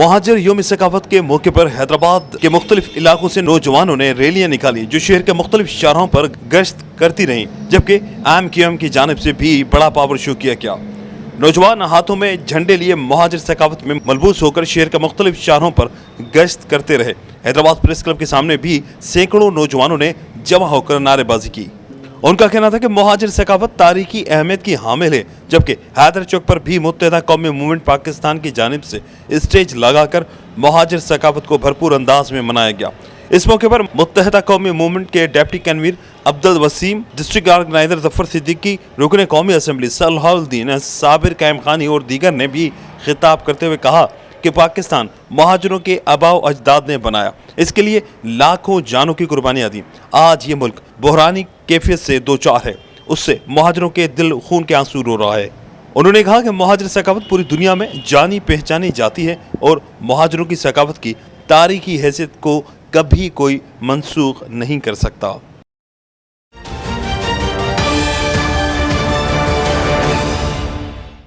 Muhajir यौम सकाफत के मौके पर हैदराबाद के मुख्तलिफ इलाकों से नौजवानों ने रैलियां निकाली जो शहर के मुख्तलिफ शाहराहों पर गश्त करती रहीं, जबकि MQM की जानिब से भी बड़ा पावर शो किया गया। नौजवान हाथों में झंडे लिए महाजिर सकाफत में मलबूस होकर शहर के मुख्तलिफ शाहरों पर गश्त करते रहे। हैदराबाद प्रेस क्लब के सामने भी सैकड़ों नौजवानों ने जमा होकर नारेबाजी की। उनका कहना था कि महाजिर सकाफत तारीखी अहमियत की हामिल है, जबकि हैदर चौक पर भी मुत्तहिदा कौमी मूवमेंट पाकिस्तान की जानिब से स्टेज लगाकर महाजिर सकाफत को भरपूर अंदाज में मनाया गया। इस मौके पर मुत्तहिदा कौमी मूवमेंट के deputy convener Abdul Wasim, district organiser Zafar Siddiqui, रुकन कौमी असम्बली सलाहुद्दीन साबिर कायम खानी और दीगर ने भी खिताब करते हुए कहा कि पाकिस्तान महाजरों के आबाओ अजदाद ने बनाया, इसके लिए लाखों जानों की कुर्बानियां दी। आज ये मुल्क बहरानी कैफियत से दो चार है, उससे महाजरों के दिल खून के आंसू रो रहा है। उन्होंने कहा कि महाजिर सकाफत पूरी दुनिया में जानी पहचानी जाती है और महाजरों की सकाफत की तारीखी हैसियत को कभी कोई मनसूख नहीं कर सकता।